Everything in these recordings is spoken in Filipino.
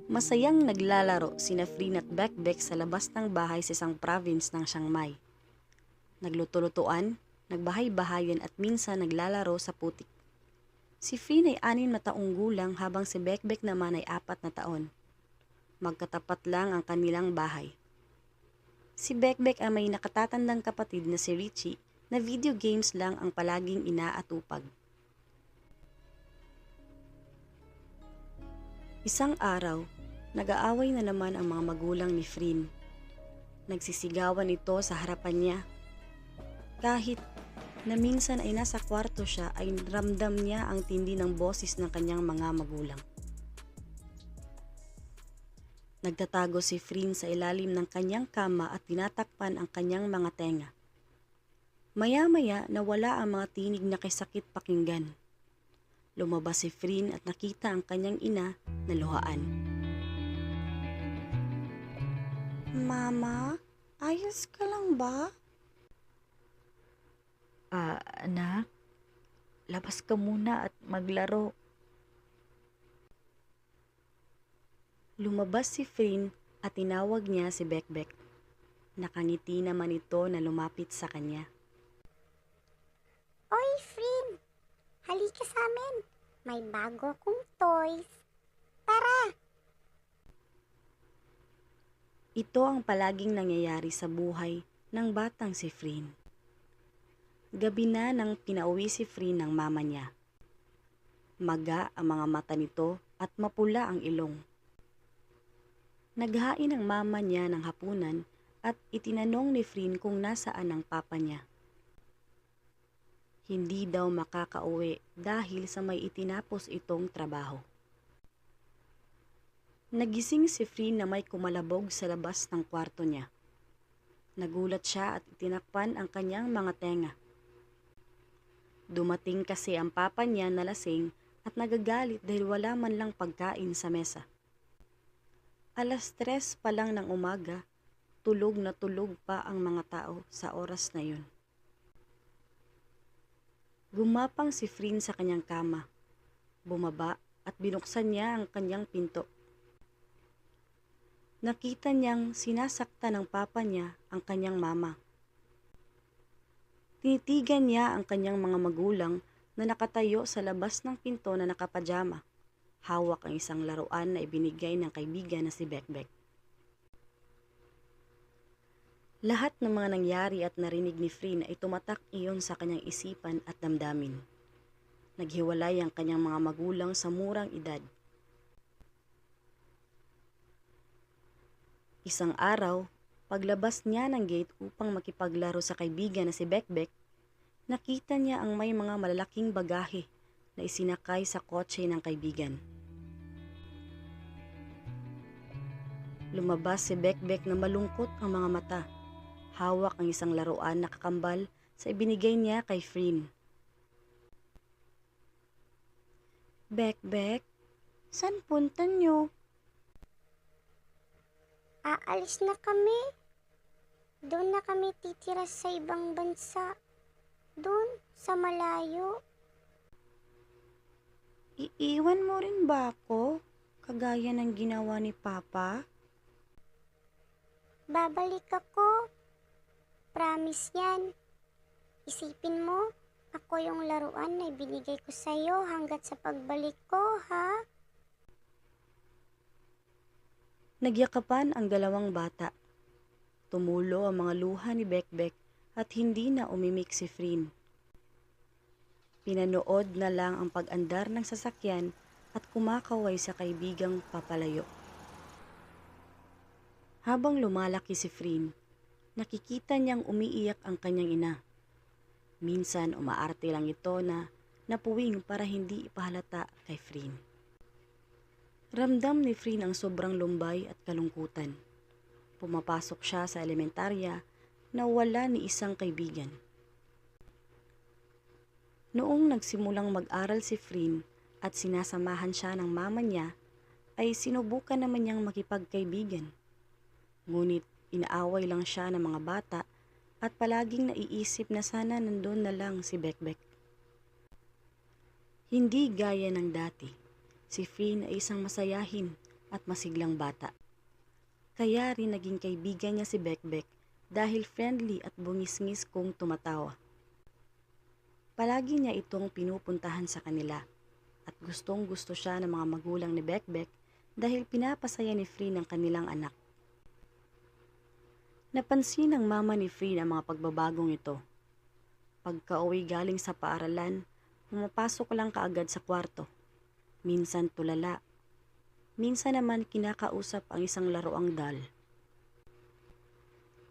Masayang naglalaro sina Flynn at Bekbek sa labas ng bahay sa isang province ng Chiang Mai. Nagluto-lutuan, nagbahay-bahayan at minsan naglalaro sa putik. Si Flynn ay 6 na taong gulang habang si Bekbek naman ay 4 na taon. Magkatapat lang ang kanilang bahay. Si Bekbek ay may nakatatandang kapatid na si Richie na video games lang ang palaging inaatupag. Isang araw, nag-aaway na naman ang mga magulang ni Flynn. Nagsisigawan ito sa harapan niya. Kahit na minsan ay nasa kwarto siya ay ramdam niya ang tindi ng boses ng kanyang mga magulang. Nagtatago si Flynn sa ilalim ng kanyang kama at tinatakpan ang kanyang mga tenga. Maya-maya nawala ang mga tinig na sakit pakinggan. Lumabas si Flynn at nakita ang kanyang ina na luhaan. Mama, ayos ka lang ba? Anak, labas ka muna at maglaro. Lumabas si Flynn at tinawag niya si Bekbek. Nakangiti naman ito na lumapit sa kanya. Oy, Flynn! Halika sa amin. May bago akong toys. Tara! Ito ang palaging nangyayari sa buhay ng batang si Flynn. Gabi na nang pinauwi si Flynn ng mama niya. Maga ang mga mata nito at mapula ang ilong. Naghain ang mama niya ng hapunan at itinanong ni Flynn kung nasaan ang papa niya. Hindi daw makakauwi dahil sa may itinapos itong trabaho. Nagising si Flynn na may kumalabog sa labas ng kwarto niya. Nagulat siya at itinakpan ang kanyang mga tenga. Dumating kasi ang papa niya na lasing at nagagalit dahil wala man lang pagkain sa mesa. 3:00 pa lang ng umaga, tulog na tulog pa ang mga tao sa oras na yun. Gumapang si Flynn sa kanyang kama. Bumaba at binuksan niya ang kanyang pinto. Nakita niyang sinasaktan ng papa niya ang kanyang mama. Tinitigan niya ang kanyang mga magulang na nakatayo sa labas ng pinto na nakapajama. Hawak ang isang laruan na ibinigay ng kaibigan na si Bekbek. Lahat ng mga nangyari at narinig ni Flynn ay tumatak iyon sa kanyang isipan at damdamin. Naghiwalay ang kanyang mga magulang sa murang edad. Isang araw, paglabas niya ng gate upang makipaglaro sa kaibigan na si Bekbek, nakita niya ang may mga malalaking bagahe na isinakay sa kotse ng kaibigan. Lumabas si Bekbek na malungkot ang mga mata. Hawak ang isang laruan na kakambal sa ibinigay niya kay Flynn. Bekbek, saan punta niyo? Aalis na kami. Doon na kami titira sa ibang bansa. Doon, sa malayo. Iiwan mo rin ba ako? Kagaya ng ginawa ni Papa? Babalik ako. Promise yan. Isipin mo, ako yung laruan na ibinigay ko sa'yo hanggat sa pagbalik ko, ha? Nagyakapan ang dalawang bata. Tumulo ang mga luha ni Bekbek at hindi na umimik si Flynn. Pinanood na lang ang pag-andar ng sasakyan at kumakaway sa kaibigang papalayo. Habang lumalaki si Flynn, nakikita niyang umiiyak ang kanyang ina. Minsan umaarte lang ito na napuwing para hindi ipahalata kay Flynn. Ramdam ni Flynn ang sobrang lumbay at kalungkutan. Pumapasok siya sa elementarya na wala ni isang kaibigan. Noong nagsimulang mag-aral si Flynn at sinasamahan siya ng mama niya, ay sinubukan naman niyang makipagkaibigan. Ngunit inaaway lang siya ng mga bata at palaging naiisip na sana nandun na lang si Bekbek. Hindi gaya ng dati. Si Flynn ay isang masayahin, at masiglang bata. Kaya rin naging kaibigan niya si Bekbek dahil friendly at bungis-ngis kung tumatawa. Palagi niya itong pinupuntahan sa kanila at gustong-gusto siya ng mga magulang ni Bekbek dahil pinapasaya ni Freen ang kanilang anak. Napansin ng mama ni Freen ang mga pagbabagong ito. Pagka-uwi galing sa paaralan, pumapasok lang kaagad sa kwarto. Minsan tulala. Minsan naman kinakausap ang isang laruang doll.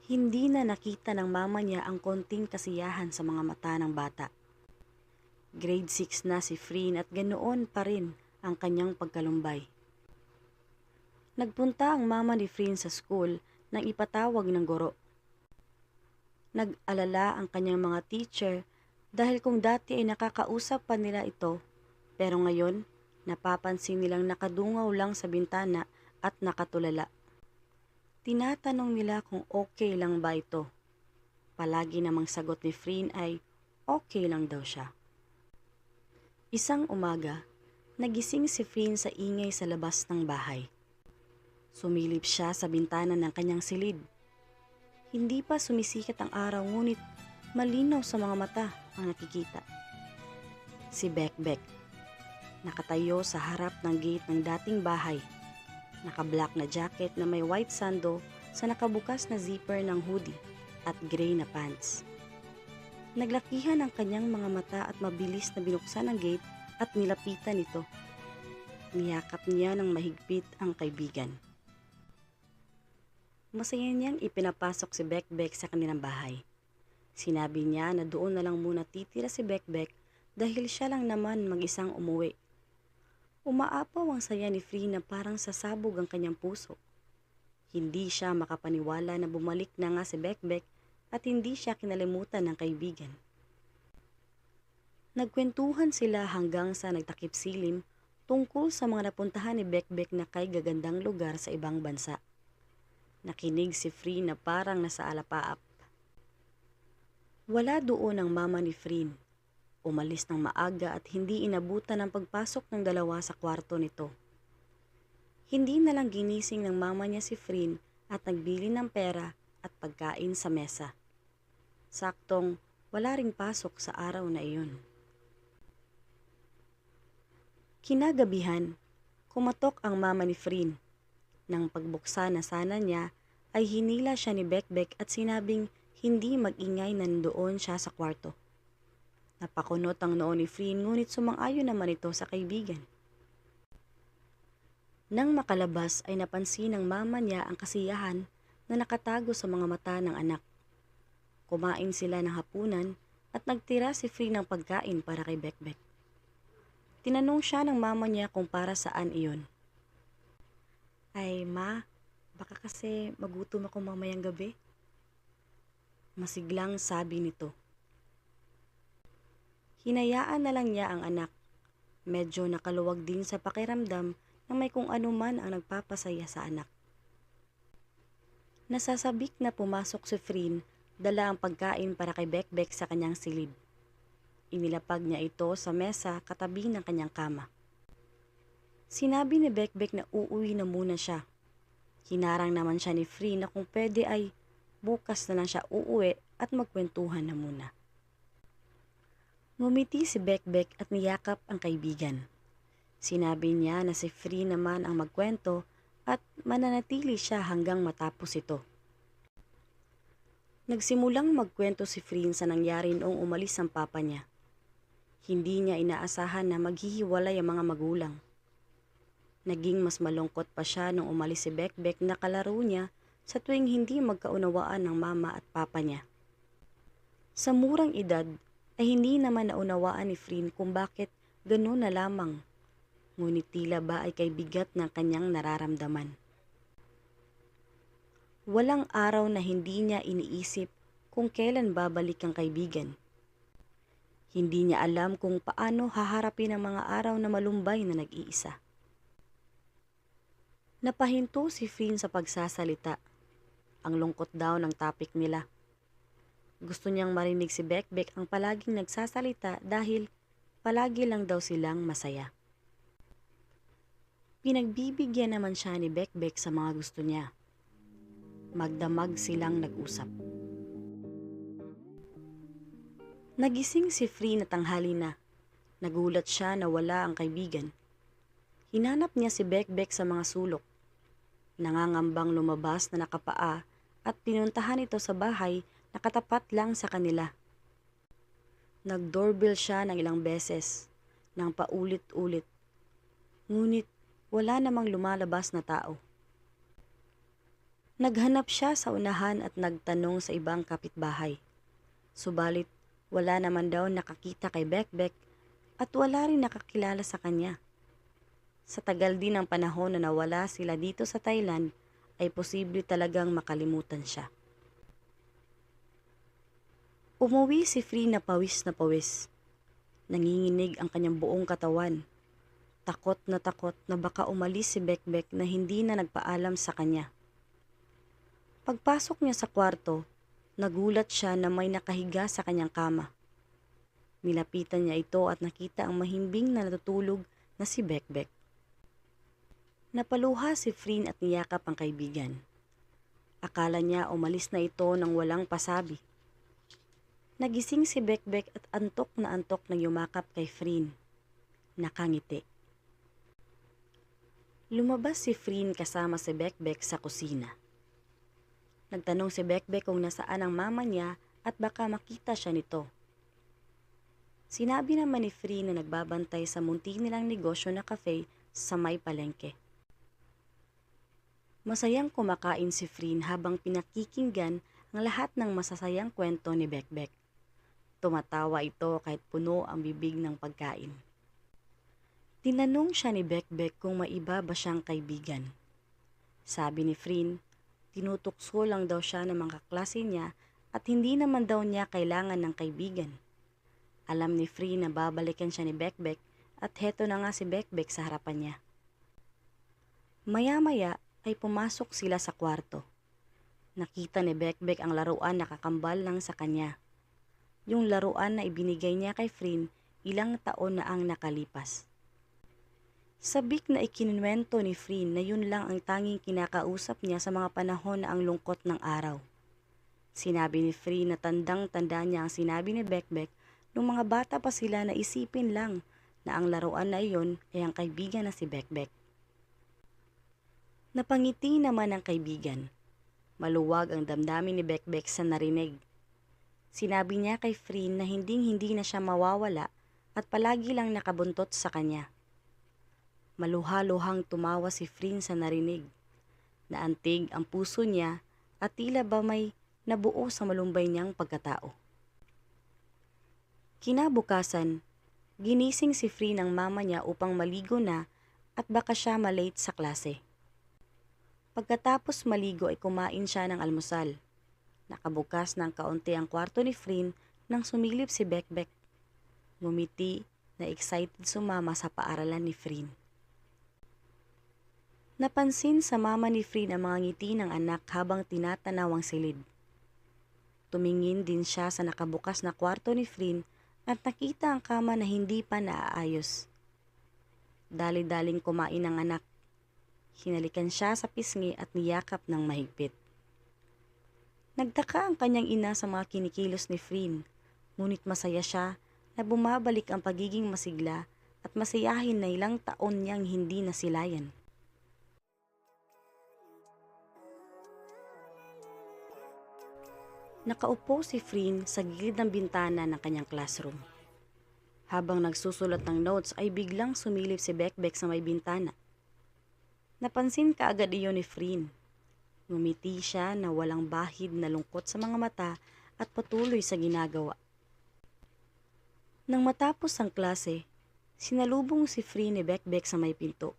Hindi na nakita ng mama niya ang konting kasiyahan sa mga mata ng bata. Grade 6 na si Freen at ganoon pa rin ang kanyang pagkalumbay. Nagpunta ang mama ni Freen sa school nang ipatawag ng guro. Nag-alala ang kanyang mga teacher dahil kung dati ay nakakausap pa nila ito, pero ngayon napapansin nilang nakadungaw lang sa bintana at nakatulala. Tinatanong nila kung okay lang ba ito. Palagi namang sagot ni Freen ay okay lang daw siya. Isang umaga, nagising si Freen sa ingay sa labas ng bahay. Sumilip siya sa bintana ng kanyang silid. Hindi pa sumisikat ang araw ngunit malinaw sa mga mata ang nakikita. Si Bekbek, nakatayo sa harap ng gate ng dating bahay. Naka-black na jacket na may white sando sa nakabukas na zipper ng hoodie at gray na pants. Naglakihan ang kanyang mga mata at mabilis na binuksan ang gate at nilapitan ito. Niyakap niya ng mahigpit ang kaibigan. Masaya niyang ipinapasok si Bekbek sa kanilang bahay. Sinabi niya na doon na lang muna titira si Bekbek dahil siya lang naman mag-isang umuwi. Umaapaw ang saya ni Free na parang sasabog ang kanyang puso. Hindi siya makapaniwala na bumalik na nga si Bekbek at hindi siya kinalimutan ng kaibigan. Nagkwentuhan sila hanggang sa nagtakip silim tungkol sa mga napuntahan ni Bekbek na kay gagandang lugar sa ibang bansa. Nakinig si Free na parang nasa alapaap. Wala doon ang mama ni Freen. Umalis ng maaga at hindi inabutan ang pagpasok ng dalawa sa kwarto nito. Hindi na lang ginising ng mama niya si Freen at nagbili ng pera at pagkain sa mesa. Saktong wala ring pasok sa araw na iyon. Kinagabihan, kumatok ang mama ni Freen. Nang pagbuksan na sana niya, ay hinila siya ni Bekbek at sinabing hindi mag-ingay na nandoon siya sa kwarto. Napakunot ang noo ni Freen ngunit sumang-ayon naman ito sa kaibigan. Nang makalabas ay napansin ng mama niya ang kasiyahan na nakatago sa mga mata ng anak. Kumain sila ng hapunan at nagtira si Freen ng pagkain para kay Bekbek. Tinanong siya ng mama niya kung para saan iyon. Ay ma, baka kasi magutom ako mamayang gabi. Masiglang sabi nito. Hinayaan na lang niya ang anak. Medyo nakaluwag din sa pakiramdam na may kung ano man ang nagpapasaya sa anak. Nasasabik na pumasok si Freen, dala ang pagkain para kay Bekbek sa kanyang silid. Inilapag niya ito sa mesa katabi ng kanyang kama. Sinabi ni Bekbek na uuwi na muna siya. Hinarang naman siya ni Freen na kung pwede ay bukas na lang siya uuwi at magkwentuhan na muna. Ngumiti si Bekbek at niyakap ang kaibigan. Sinabi niya na si Freen naman ang magkwento at mananatili siya hanggang matapos ito. Nagsimulang magkwento si Freen sa nangyari noong umalis ang papa niya. Hindi niya inaasahan na maghihiwalay ang mga magulang. Naging mas malungkot pa siya nung umalis si Bekbek na kalaro niya sa tuwing hindi magkaunawaan ng mama at papa niya. Sa murang edad ay hindi naman naunawaan ni Freen kung bakit gano'n na lamang. Ngunit tila ba ay kay bigat ng kanyang nararamdaman. Walang araw na hindi niya iniisip kung kailan babalik ang kaibigan. Hindi niya alam kung paano haharapin ang mga araw na malumbay na nag-iisa. Napahinto si Freen sa pagsasalita. Ang lungkot daw ng topic nila. Gusto niyang marinig si Bekbek ang palaging nagsasalita dahil palagi lang daw silang masaya. Pinagbibigyan naman siya ni Bekbek sa mga gusto niya. Magdamag silang nag-usap. Nagising si Free na tanghali na. Nagulat siya na wala ang kaibigan. Hinanap niya si Bekbek sa mga sulok. Nangangambang lumabas na nakapaa at pinuntahan ito sa bahay na katapat lang sa kanila. Nag-doorbell siya ng ilang beses, nang paulit-ulit. Ngunit wala namang lumalabas na tao. Naghanap siya sa unahan at nagtanong sa ibang kapitbahay. Subalit wala naman daw nakakita kay Bekbek at wala rin nakakilala sa kanya. Sa tagal din ng panahon na nawala sila dito sa Thailand, ay posible talagang makalimutan siya. Umuwi si Free na pawis na pawis. Nanginginig ang kanyang buong katawan. Takot na baka umalis si Bekbek na hindi na nagpaalam sa kanya. Pagpasok niya sa kwarto, nagulat siya na may nakahiga sa kanyang kama. Nilapitan niya ito at nakita ang mahimbing na natutulog na si Bekbek. Napaluha si Freen at niyakap ang kaibigan. Akala niya umalis na ito nang walang pasabi. Nagising si Bekbek at antok na yumakap kay Freen. Nakangiti. Lumabas si Freen kasama si Bekbek sa kusina. Nagtanong si Bekbek kung nasaan ang mama niya at baka makita siya nito. Sinabi naman ni Freen na nagbabantay sa munti nilang negosyo na cafe sa may palengke. Masayang kumakain si Freen habang pinakikinggan ang lahat ng masasayang kwento ni Bekbek. Tumatawa ito kahit puno ang bibig ng pagkain. Tinanong siya ni Bekbek kung may iba ba siyang kaibigan. Sabi ni Freen, tinutukso lang daw siya ng mga kaklase niya at hindi naman daw niya kailangan ng kaibigan. Alam ni Free na babalikan siya ni Bekbek at heto na nga si Bekbek sa harapan niya. Maya-maya ay pumasok sila sa kwarto. Nakita ni Bekbek ang laruan na kakambal lang sa kanya. Yung laruan na ibinigay niya kay Free ilang taon na ang nakalipas. Sabik na ikinuwento ni Free na yun lang ang tanging kinakausap niya sa mga panahon na ang lungkot ng araw. Sinabi ni Free na tandang-tanda niya ang sinabi ni Bekbek nung mga bata pa sila na isipin lang na ang laruan na iyon ay ang kaibigan na si Bekbek. Napangiti naman ang kaibigan. Maluwag ang damdamin ni Bekbek sa narinig. Sinabi niya kay Free na hindi na siya mawawala at palagi lang nakabuntot sa kanya. Maluha-luhang tumawa si Free sa narinig. Naantig ang puso niya at tila ba may nabuo sa malumbay niyang pagkatao. Kinabukasan, ginising si Free ng mama niya upang maligo na at baka siya malate sa klase. Pagkatapos maligo ay kumain siya ng almusal. Nakabukas ng kaunti ang kwarto ni Free nang sumilip si Bekbek. Ngumiti na excited sumama sa paaralan ni Free. Napansin sa mama ni Free ang mga ngiti ng anak habang tinatanaw ang silid. Tumingin din siya sa nakabukas na kwarto ni Free at nakita ang kama na hindi pa naaayos. Dali-daling kumain ang anak. Hinalikan siya sa pisngi at niyakap ng mahigpit. Nagtaka ang kanyang ina sa mga kinikilos ni Free, ngunit masaya siya na bumabalik ang pagiging masigla at masayahin na ilang taon niyang hindi nasilayan. Nakaupo si Free sa gilid ng bintana ng kanyang classroom. Habang nagsusulat ng notes ay biglang sumilip si Bekbek sa may bintana. Napansin kaagad iyon ni Free. Ngumiti siya na walang bahid na lungkot sa mga mata at patuloy sa ginagawa. Nang matapos ang klase, sinalubong si Free ni Bekbek sa may pinto.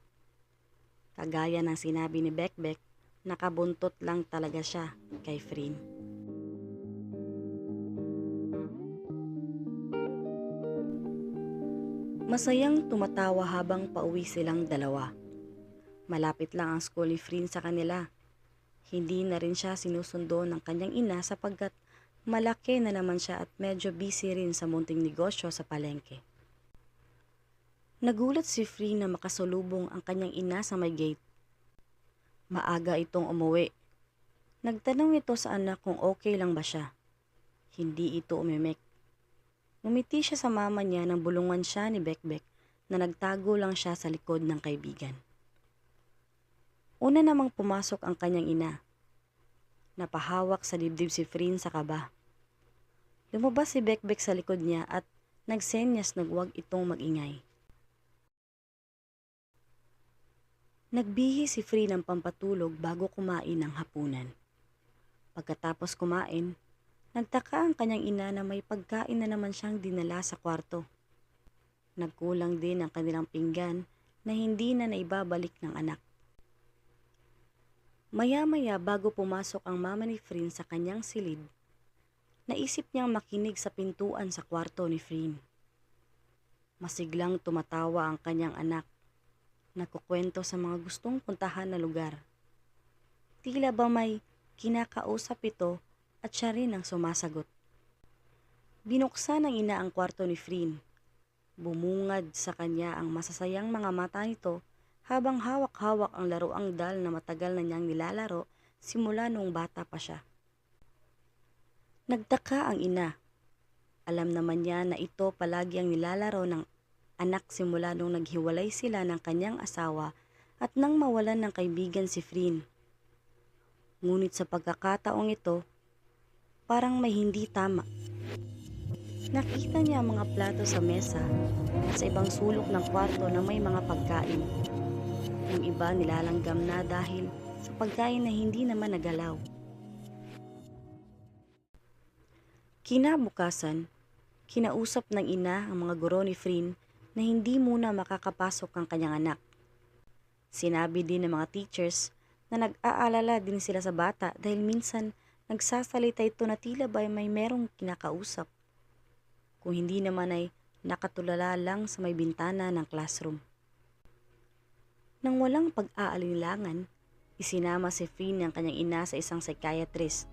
Kagaya ng sinabi ni Bekbek, nakabuntot lang talaga siya kay Free. Masayang tumatawa habang pauwi silang dalawa. Malapit lang ang school ni Free sa kanila. Hindi na rin siya sinusundo ng kanyang ina sapagkat malaki na naman siya at medyo busy rin sa munting negosyo sa palengke. Nagulat si Free na makasalubong ang kanyang ina sa may gate. Maaga itong umuwi. Nagtanong ito sa anak kung okay lang ba siya. Hindi ito umimek. Ngumiti siya sa mama niya nang bulungan siya ni Bekbek na nagtago lang siya sa likod ng kaibigan. Una namang pumasok ang kanyang ina. Napahawak sa dibdib si Frin sa kaba. Lumabas si Bekbek sa likod niya at nagsenyas na huwag itong magingay. Nagbihi si Free ng pampatulog bago kumain ng hapunan. Pagkatapos kumain, nagtaka ang kanyang ina na may pagkain na naman siyang dinala sa kwarto. Nagkulang din ang kanilang pinggan na hindi na naibabalik ng anak. Maya-maya bago pumasok ang mama ni Frin sa kanyang silid, naisip niyang makinig sa pintuan sa kwarto ni Frin. Masiglang tumatawa ang kanyang anak. Nagkukwento sa mga gustong puntahan na lugar. Tila ba may kinakausap ito at siya rin ang sumasagot. Binuksan ng ina ang kwarto ni Frin. Bumungad sa kanya ang masasayang mga mata nito habang hawak-hawak ang laruang dal na matagal na niyang nilalaro simula noong bata pa siya. Nagtaka ang ina. Alam naman niya na ito palagi ang nilalaro ng anak simula nung naghiwalay sila ng kanyang asawa at nang mawalan ng kaibigan si Frin. Ngunit sa pagkakataong ito, parang may hindi tama. Nakita niya ang mga plato sa mesa at sa ibang sulok ng kwarto na may mga pagkain. Yung iba nilalanggam na dahil sa pagkain na hindi naman nagalaw. Kinabukasan, kinausap ng ina ang mga guro ni Frin na hindi muna makakapasok ang kanyang anak. Sinabi din ng mga teachers na nag-aalala din sila sa bata dahil minsan nagsasalita ito na tila ba may merong kinakausap. Kung hindi naman ay nakatulala lang sa may bintana ng classroom. Nang walang pag-aalinlangan, isinama si Frin ng kanyang ina sa isang psychiatrist.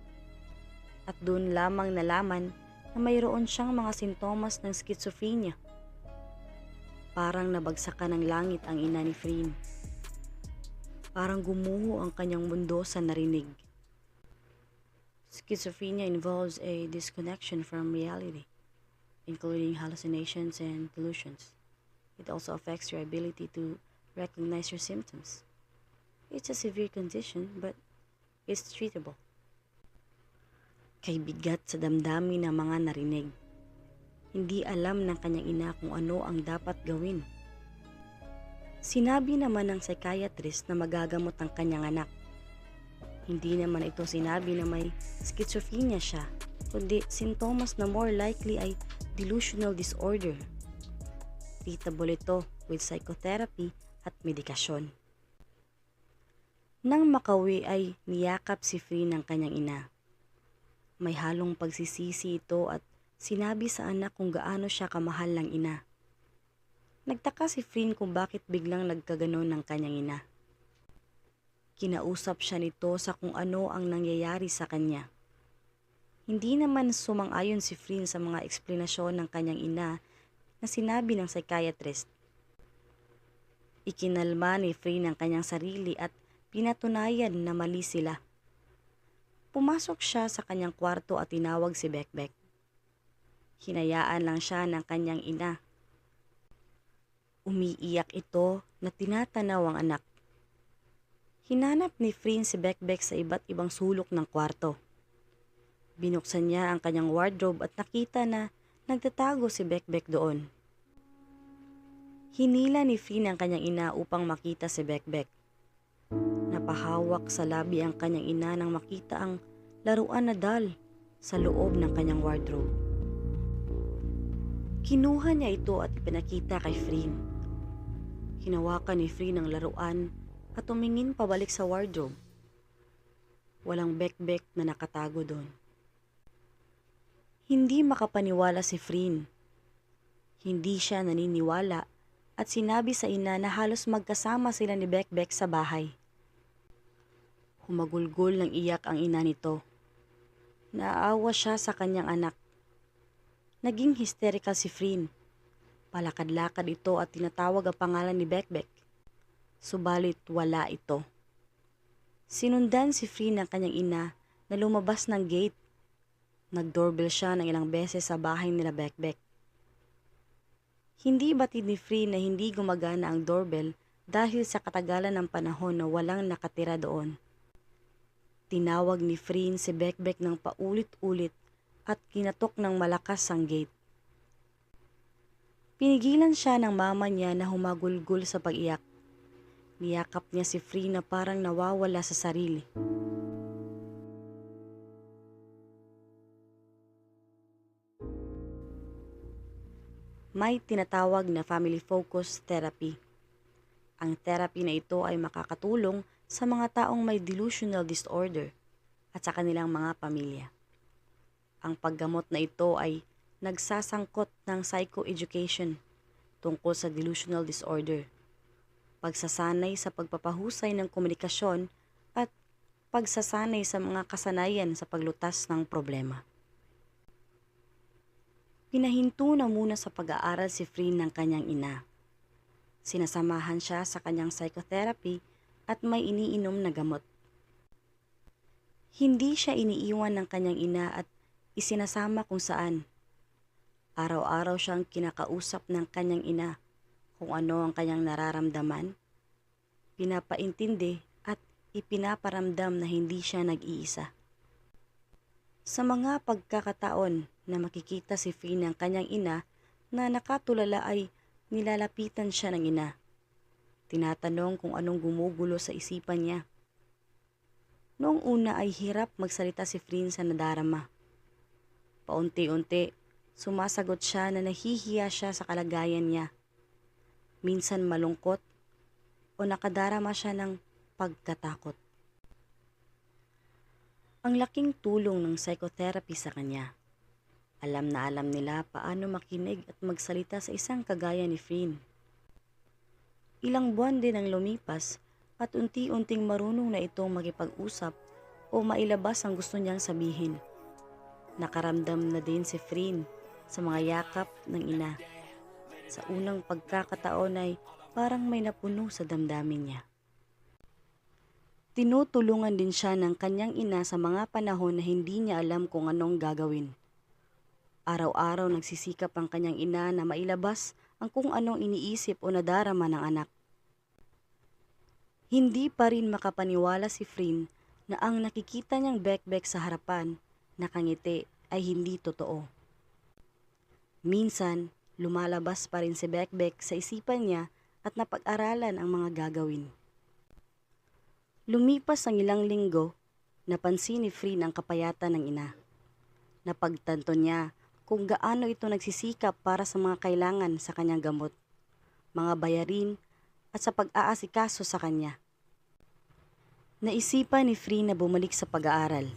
At doon lamang nalaman na mayroon siyang mga sintomas ng schizophrenia. Parang nabagsakan ng langit ang ina ni Frin. Parang gumuho ang kanyang mundo sa narinig. Schizophrenia involves a disconnection from reality, including hallucinations and delusions. It also affects your ability to recognize your symptoms. It's a severe condition, but it's treatable. Kay bigat sa damdamin ng mga narinig. Hindi alam ng kanyang ina kung ano ang dapat gawin. Sinabi naman ng psychiatrist na magagamot ang kanyang anak. Hindi naman ito sinabi na may schizophrenia siya, kundi sintomas na more likely ay delusional disorder. Treatable ito with psychotherapy at medikasyon. Nang makauwi ay niyakap si Frin ng kanyang ina. May halong pagsisisi ito at sinabi sa anak kung gaano siya kamahal ng ina. Nagtaka si Frin kung bakit biglang nagkaganon ng kanyang ina. Kinausap siya nito sa kung ano ang nangyayari sa kanya. Hindi naman sumang-ayon si Frin sa mga eksplanasyon ng kanyang ina na sinabi ng psychiatrist. Ikinalma ni Frin ang kanyang sarili at pinatunayan na mali sila. Pumasok siya sa kanyang kwarto at tinawag si Bekbek. Hinayaan lang siya ng kanyang ina. Umiiyak ito na tinatanaw ang anak. Hinanap ni Frin si Bekbek sa iba't ibang sulok ng kwarto. Binuksan niya ang kanyang wardrobe at nakita na nagtatago si Bekbek doon. Hinila ni Frin ang kanyang ina upang makita si Bekbek. Napahawak sa labi ang kanyang ina nang makita ang laruan na doll sa loob ng kanyang wardrobe. Kinuha niya ito at ipinakita kay Frin. Hinawakan ni Frin ang laruan at tumingin pabalik sa wardrobe. Walang Bekbek na nakatago doon. Hindi makapaniwala si Frin. Hindi siya naniniwala at sinabi sa ina na halos magkasama sila ni Bekbek sa bahay. Humagulgol ng iyak ang ina nito. Naaawa siya sa kanyang anak. Naging hysterical si Frin. Palakad-lakad ito at tinatawag ang pangalan ni Bekbek. Subalit wala ito. Sinundan si Free ng kanyang ina na lumabas ng gate. Nag-doorbell siya ng ilang beses sa bahay nila Bekbek. Hindi batid ni Free na hindi gumagana ang doorbell dahil sa katagalan ng panahon na walang nakatira doon. Tinawag ni Free si Bekbek ng paulit-ulit at kinatok ng malakas ang gate. Pinigilan siya ng mama niya na humagulgol sa pag-iyak. Niyakap niya si Free na parang nawawala sa sarili. May tinatawag na family focus therapy. Ang therapy na ito ay makakatulong sa mga taong may delusional disorder at sa kanilang mga pamilya. Ang paggamot na ito ay nagsasangkot ng psychoeducation tungkol sa delusional disorder, pagsasanay sa pagpapahusay ng komunikasyon at pagsasanay sa mga kasanayan sa paglutas ng problema. Pinahinto na muna sa pag-aaral si Free ng kanyang ina. Sinasamahan siya sa kanyang psychotherapy at may iniinom na gamot. Hindi siya iniiwan ng kanyang ina at isinasama kung saan. Araw-araw siyang kinakausap ng kanyang ina kung ano ang kanyang nararamdaman, pinapaintindi at ipinaparamdam na hindi siya nag-iisa. Sa mga pagkakataon na makikita si Free ng kanyang ina na nakatulala ay nilalapitan siya ng ina. Tinatanong kung anong gumugulo sa isipan niya. Noong una ay hirap magsalita si Free sa nadarama. Paunti-unti, sumasagot siya na nahihiya siya sa kalagayan niya. Minsan malungkot o nakadarama siya ng pagkatakot. Ang laking tulong ng psychotherapy sa kanya. Alam na alam nila paano makinig at magsalita sa isang kagaya ni Free. Ilang buwan din ang lumipas at unti-unting marunong na itong makipag-usap o mailabas ang gusto niyang sabihin. Nakaramdam na din si Free sa mga yakap ng ina. Sa unang pagkakataon ay parang may napuno sa damdamin niya. Tinutulungan din siya ng kanyang ina sa mga panahon na hindi niya alam kung anong gagawin. Araw-araw nagsisikap ang kanyang ina na mailabas ang kung anong iniisip o nadarama ng anak. Hindi pa rin makapaniwala si Free na ang nakikita niyang Bekbek sa harapan, nakangiti, ay hindi totoo. Minsan, lumalabas pa rin si Bekbek sa isipan niya at napag-aralan ang mga gagawin. Lumipas ang ilang linggo, napansin ni Free ang kapayatan ng ina. Napagtanto niya kung gaano ito nagsisikap para sa mga kailangan sa kanyang gamot, mga bayarin at sa pag-aasikaso sa kanya. Naisipan ni Free na bumalik sa pag-aaral.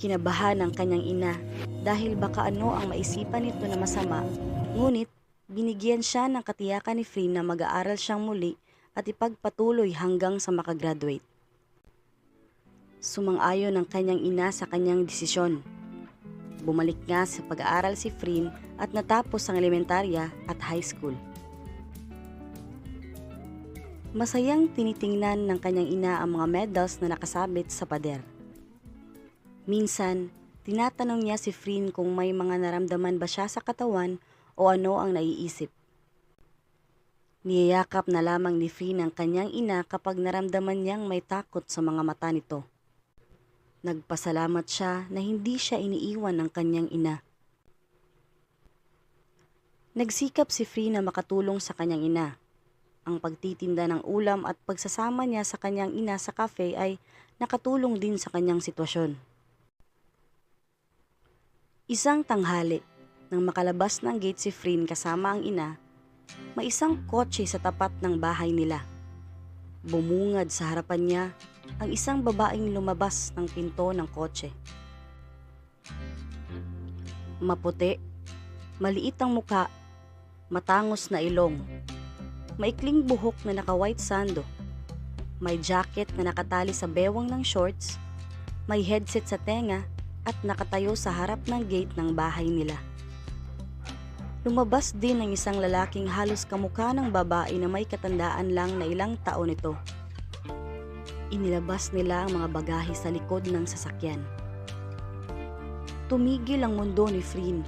Kinabahan ang kanyang ina dahil baka ano ang maisipan nito na masama, ngunit binigyan siya ng katiyakan ni Free na mag-aaral siyang muli at ipagpatuloy hanggang sa makagraduate. Sumang-ayon ang kanyang ina sa kanyang desisyon. Bumalik nga sa pag-aaral si Free at natapos ang elementarya at high school. Masayang tinitingnan ng kanyang ina ang mga medals na nakasabit sa pader. Minsan, tinatanong niya si Free kung may mga naramdaman ba siya sa katawan o ano ang naiisip. Niyayakap na lamang ni Free ang kanyang ina kapag naramdaman niyang may takot sa mga mata nito. Nagpasalamat siya na hindi siya iniiwan ng kanyang ina. Nagsikap si Free na makatulong sa kanyang ina. Ang pagtitinda ng ulam at pagsasama niya sa kanyang ina sa cafe ay nakatulong din sa kanyang sitwasyon. Isang tanghali, nang makalabas ng gate si Free kasama ang ina, may isang kotse sa tapat ng bahay nila. Bumungad sa harapan niya ang isang babaeng lumabas ng pinto ng kotse. Maputi, maliit ang muka, matangos na ilong, maikling buhok na naka-white sando, may jacket na nakatali sa bewang ng shorts, may headset sa tenga at nakatayo sa harap ng gate ng bahay nila. Lumabas din ng isang lalaking halos kamukha ng babae na may katandaan lang na ilang taon ito. Inilabas nila ang mga bagahe sa likod ng sasakyan. Tumigil ang mundo ni Freen.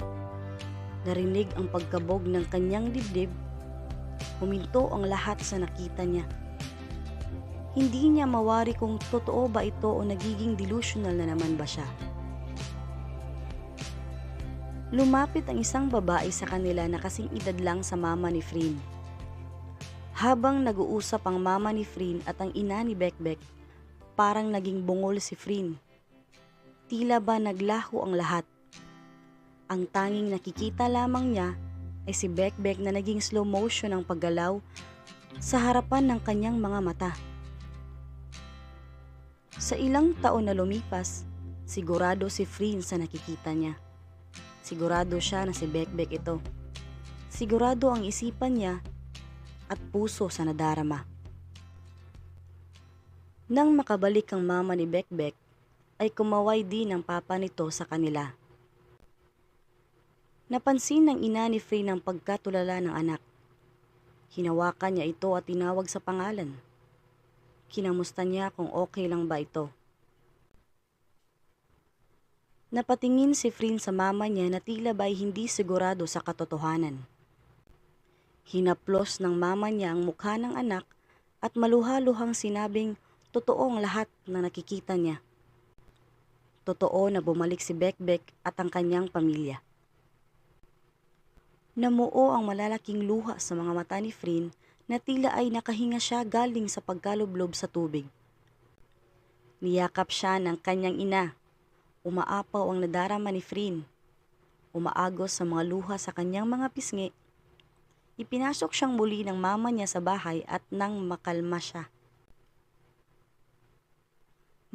Narinig ang pagkabog ng kanyang dibdib. Huminto ang lahat sa nakita niya. Hindi niya mawari kung totoo ba ito o nagiging delusional na naman ba siya. Lumapit ang isang babae sa kanila na kasing edad lang sa mama ni Freen. Habang nag-uusap ang mama ni Freen at ang ina ni Bekbek, parang naging bungol si Freen. Tila ba naglaho ang lahat. Ang tanging nakikita lamang niya ay si Bekbek na naging slow motion ang paggalaw sa harapan ng kanyang mga mata. Sa ilang taon na lumipas, sigurado si Freen sa nakikita niya. Sigurado siya na si Bekbek ito. Sigurado ang isipan niya at puso sa nadarama. Nang makabalik ang mama ni Bekbek, ay kumaway din ang papa nito sa kanila. Napansin ng ina ni Freen ang pagkatulala ng anak. Hinawakan niya ito at tinawag sa pangalan. Kinamusta niya kung okay lang ba ito. Napatingin si Freen sa mama niya na tila ba'y hindi sigurado sa katotohanan. Hinaplos ng mama niya ang mukha ng anak at maluhaluhang sinabing totoo ang lahat na nakikita niya. Totoo na bumalik si Bekbek at ang kanyang pamilya. Namuo ang malalaking luha sa mga mata ni Freen na tila ay nakahinga siya galing sa pagkalublob sa tubig. Niyakap siya ng kanyang ina. Umaapaw ang nadarama ni Freen. Umaagos sa mga luha sa kanyang mga pisngi. Ipinasok siyang muli ng mama niya sa bahay at nang makalma siya.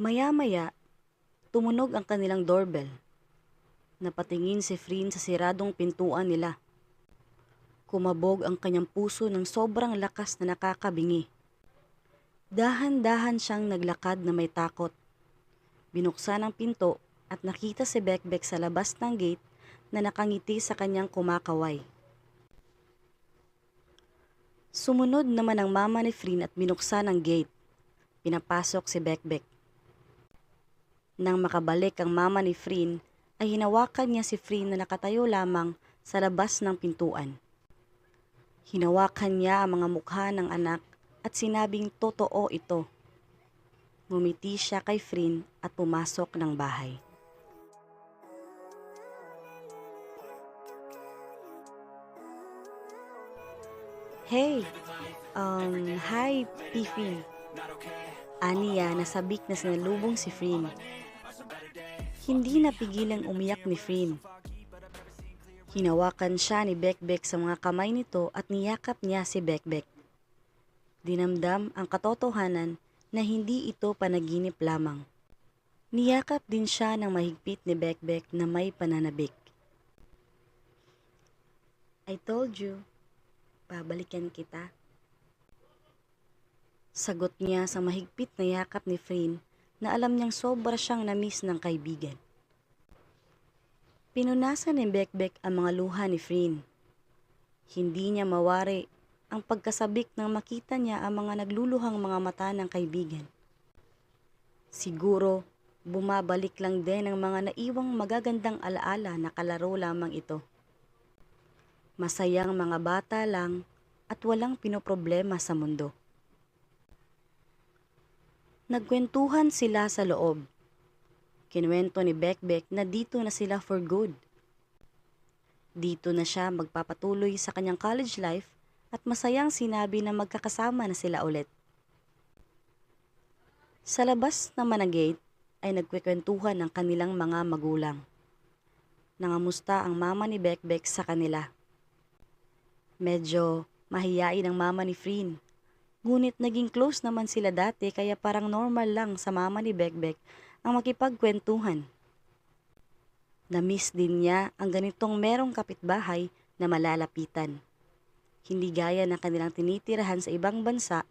Maya-maya, tumunog ang kanilang doorbell. Napatingin si Freen sa siradong pintuan nila. Kumabog ang kanyang puso ng sobrang lakas na nakakabingi. Dahan-dahan siyang naglakad na may takot. Binuksan ang pinto at nakita si Bekbek sa labas ng gate na nakangiti sa kanyang kumakaway. Sumunod naman ang mama ni Freen at binuksan ang gate. Pinapasok si Bekbek. Nang makabalik ang mama ni Freen, ay hinawakan niya si Freen na nakatayo lamang sa labas ng pintuan. Hinawakan niya ang mga mukha ng anak at sinabing totoo ito. Ngumiti siya kay Freen at pumasok ng bahay. Hey, hi, Pifi. Aniya nasabik na sinalubong si Freen. Hindi napigilang umiyak ni Freen. Hinawakan siya ni Bekbek sa mga kamay nito at niyakap niya si Bekbek. Dinamdam ang katotohanan na hindi ito panaginip lamang. Niyakap din siya ng mahigpit ni Bekbek na may pananabik. I told you, babalikan kita. Sagot niya sa mahigpit na yakap ni Freen na alam niyang sobra siyang na-miss ng kaibigan. Pinunasan ni Bekbek ang mga luha ni Freen. Hindi niya mawari ang pagkasabik nang makita niya ang mga nagluluhang mga mata ng kaibigan. Siguro, bumabalik lang din ang mga naiwang magagandang alaala na kalaro lamang ito. Masayang mga bata lang at walang pinoproblema sa mundo. Nagkwentuhan sila sa loob. Kinuwento ni Bekbek na dito na sila for good. Dito na siya magpapatuloy sa kanyang college life at masayang sinabi na magkakasama na sila ulit. Sa labas naman ng gate ay nagkwekwentuhan ang kanilang mga magulang. Nangamusta ang mama ni Bekbek sa kanila. Medyo mahiyain ang mama ni Freen. Ngunit naging close naman sila dati kaya parang normal lang sa mama ni Bekbek ang makipagkwentuhan. Na-miss din niya ang ganitong merong kapitbahay na malalapitan. Hindi gaya ng kanilang tinitirahan sa ibang bansa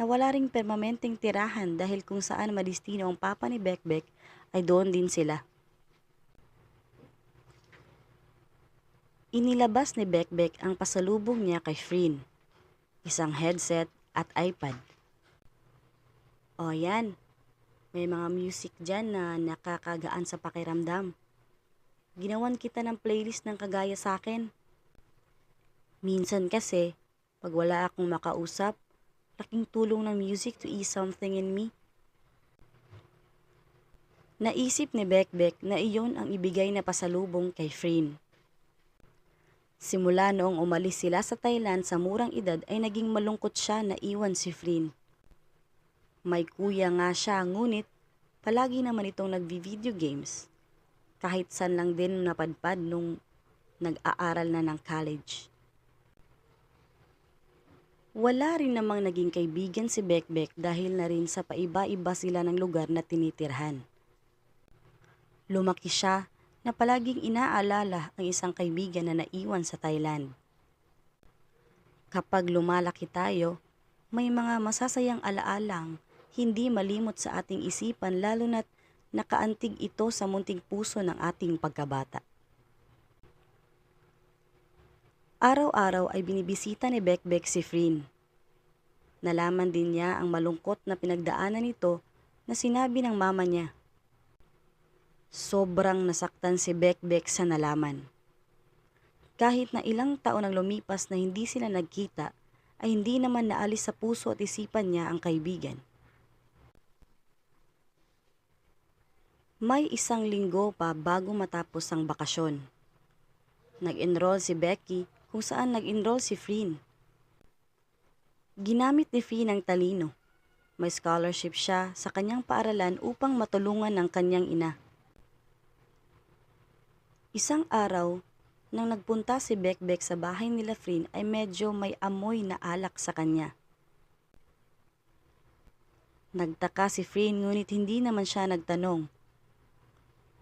na wala ring permanenteng tirahan dahil kung saan madistino ang papa ni Bekbek ay doon din sila. Inilabas ni Bekbek ang pasalubong niya kay Frin, isang headset at iPad. O yan, may mga music dyan na nakakagaan sa pakiramdam. Ginawan kita ng playlist ng kagaya sa akin. Minsan kasi, pag wala akong makausap, laking tulong ng music to ease something in me. Naisip ni Bekbek na iyon ang ibigay na pasalubong kay Frin. Simula noong umalis sila sa Thailand sa murang edad ay naging malungkot siya na iwan si Frin. May kuya nga siya ngunit palagi naman itong nagvi-video games. Kahit saan lang din napadpad nung nag-aaral na ng college. Wala rin namang naging kaibigan si Bekbek dahil na rin sa paiba-iba sila ng lugar na tinitirhan. Lumaki siya na palaging inaalala ang isang kaibigan na naiwan sa Thailand. Kapag lumalaki tayo, may mga masasayang alaalang hindi malimot sa ating isipan lalo na't nakaantig ito sa munting puso ng ating pagkabata. Araw-araw ay binibisita ni Bekbek si Frin. Nalaman din niya ang malungkot na pinagdaanan nito na sinabi ng mama niya. Sobrang nasaktan si Bekbek sa nalaman. Kahit na ilang taon ang lumipas na hindi sila nagkita, ay hindi naman naalis sa puso at isipan niya ang kaibigan. May isang linggo pa bago matapos ang bakasyon. Nag-enroll si Becky kung saan nag-enroll si Frin. Ginamit ni Frin ang talino. May scholarship siya sa kanyang paaralan upang matulungan ng kanyang ina. Isang araw, nang nagpunta si Bekbek sa bahay nila Frin ay medyo may amoy na alak sa kanya. Nagtaka si Frin ngunit hindi naman siya nagtanong.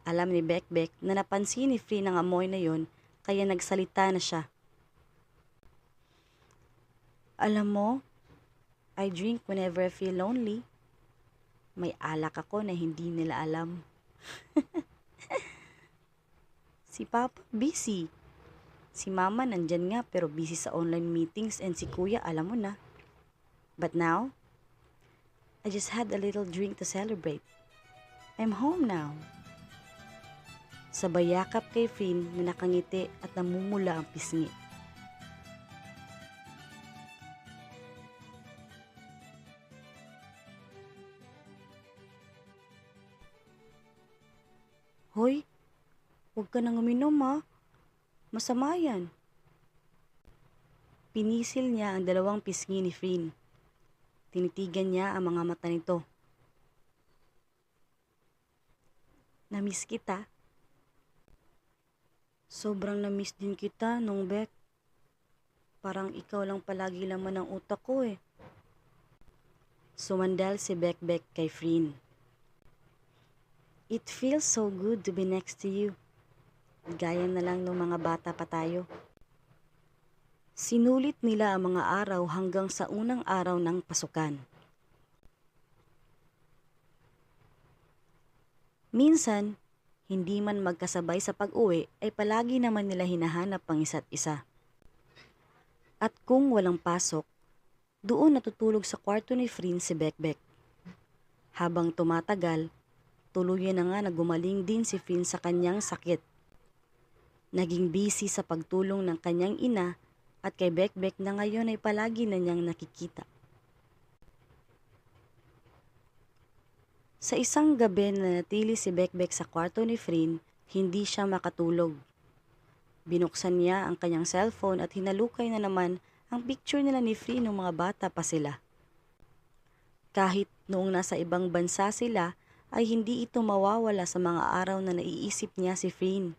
Alam ni Bekbek na napansin ni Frin ang amoy na yon kaya nagsalita na siya. Alam mo, I drink whenever I feel lonely. May alak ako na hindi nila alam. Si Papa busy. Si Mama nandyan nga pero busy sa online meetings and si Kuya alam mo na. But now, I just had a little drink to celebrate. I'm home now. Sabay yakap kay Frin na nakangiti at namumula ang pisngi. Hoy, huwag ka nang uminom ha. Masama yan. Pinisil niya ang dalawang pisngi ni Frin. Tinitigan niya ang mga mata nito. Namiss kita. Sobrang namiss din kita, nung Bek. Parang ikaw lang palagi laman ng utak ko eh. Sumandal si Bekbek kay Frin. It feels so good to be next to you. Gaya na lang ng mga bata pa tayo. Sinulit nila ang mga araw hanggang sa unang araw ng pasukan. Minsan, hindi man magkasabay sa pag-uwi ay palagi naman nila hinahanap ang isa't isa. At kung walang pasok, doon natutulog sa kwarto ni Frin si Bekbek. Habang tumatagal, tuluyan na nga na gumaling din si Frin sa kanyang sakit. Naging busy sa pagtulong ng kanyang ina at kay Bekbek na ngayon ay palagi na niyang nakikita. Sa isang gabi na natili si Bekbek sa kwarto ni Frin, hindi siya makatulog. Binuksan niya ang kanyang cellphone at hinalukay na naman ang picture nila ni Frin nung mga bata pa sila. Kahit noong nasa ibang bansa sila, ay hindi ito mawawala sa mga araw na naiisip niya si Frin.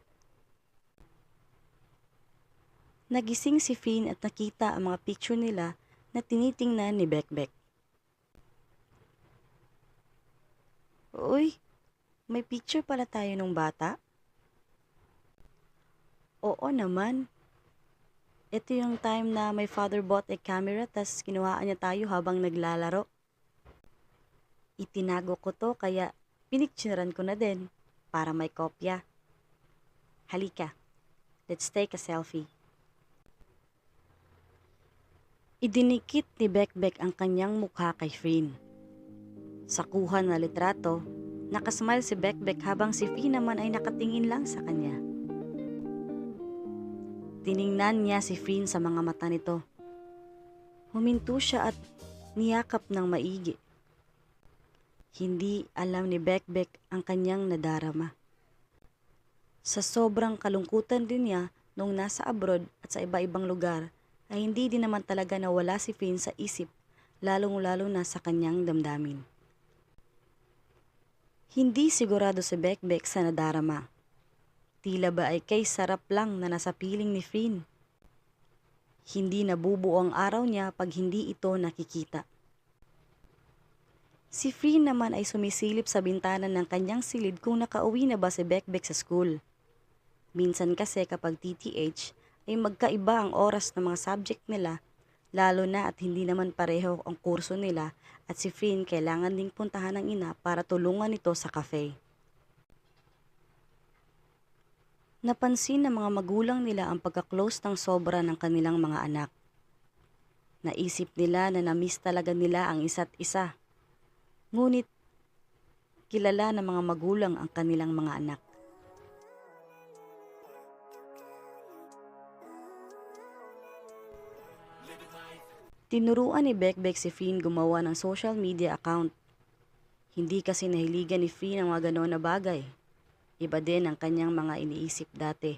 Nagising si Frin at nakita ang mga picture nila na tinitingnan ni Bekbek. Uy, may picture pala tayo nung bata? Oo naman. Ito yung time na my father bought a camera tas kinuhaan niya tayo habang naglalaro. Itinago ko to kaya pinicturean ko na din para may kopya. Halika, Let's take a selfie. Idinikit ni Bekbek ang kanyang mukha kay Frin. Sa kuha na litrato, nakasmile si Bekbek habang si Frin naman ay nakatingin lang sa kanya. Tiningnan niya si Frin sa mga mata nito. Huminto siya at niyakap ng maigi. Hindi alam ni Bekbek ang kanyang nadarama. Sa sobrang kalungkutan din niya nung nasa abroad at sa iba-ibang lugar, ay hindi din naman talaga nawala si Finn sa isip, lalong-lalo na sa kanyang damdamin. Hindi sigurado si Bekbek sa nadarama. Tila ba ay kay sarap lang na nasa piling ni Finn. Hindi nabubuo ang araw niya pag hindi ito nakikita. Si Finn naman ay sumisilip sa bintana ng kanyang silid kung nakauwi na ba si Bekbek sa school. Minsan kasi kapag TTH ay magkaiba ang oras ng mga subject nila, lalo na at hindi naman pareho ang kurso nila at si Finn kailangan ding puntahan ng ina para tulungan ito sa cafe. Napansin ng mga magulang nila ang pagka-close ng sobra ng kanilang mga anak. Naisip nila na na-miss talaga nila ang isa't isa. Ngunit, kilala ng mga magulang ang kanilang mga anak. Tinuruan ni Bekbek si Finn gumawa ng social media account. Hindi kasi nahiligan ni Finn ang mga ganoon na bagay. Iba din ang kanyang mga iniisip dati.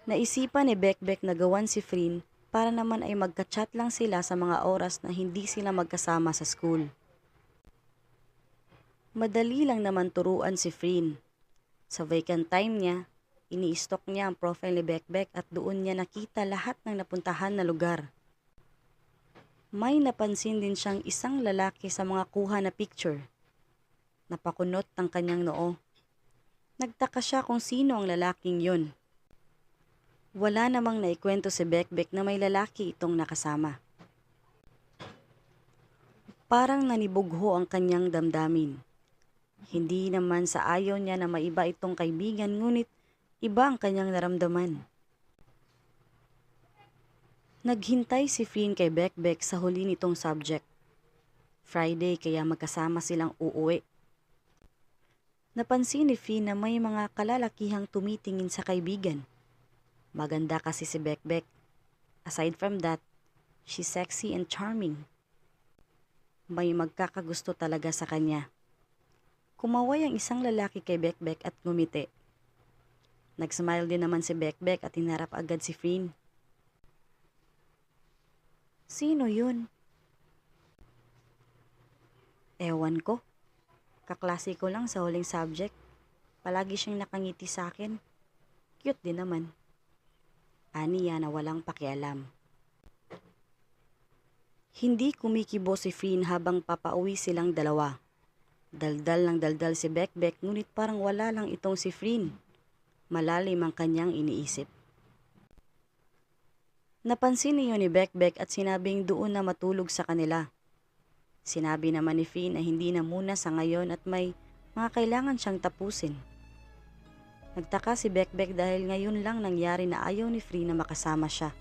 Naisipan ni Bekbek na gawan si Finn para naman ay magka-chat lang sila sa mga oras na hindi sila magkasama sa school. Madali lang naman turuan si Frin. Sa vacant time niya, ini-stalk niya ang profile ni Bekbek at doon niya nakita lahat ng napuntahan na lugar. May napansin din siyang isang lalaki sa mga kuha na picture. Napakunot ang kanyang noo. Nagtaka siya kung sino ang lalaking yun. Wala namang naikwento si Bekbek na may lalaki itong nakasama. Parang nanibugho ang kanyang damdamin. Hindi naman sa ayaw niya na maiba itong kaibigan, ngunit iba ang kanyang naramdaman. Naghintay si Finn kay Bekbek sa huli nitong subject. Friday kaya magkasama silang uuwi. Napansin ni Finn na may mga kalalakihang tumitingin sa kaibigan. Maganda kasi si Bekbek. Aside from that, she's sexy and charming. May magkakagusto talaga sa kanya. Kumaway ang isang lalaki kay Bekbek at ngumiti. Nag-smile din naman si Bekbek at hinarap agad si Finn. Sino yun? Ewan ko. Kaklase ko lang sa huling subject. Palagi siyang nakangiti sa akin. Cute din naman. Aniya na walang pakialam. Hindi kumikibo si Finn habang papauwi silang dalawa. Daldal ng daldal si Bekbek ngunit parang wala lang itong si Frin. Malalim ang kanyang iniisip. Napansin niyo ni Bekbek at sinabing doon na matulog sa kanila. Sinabi naman ni Finn na hindi na muna sa ngayon at may mga kailangan siyang tapusin. Nagtaka si Bekbek dahil ngayon lang nangyari na ayaw ni Frin na makasama siya.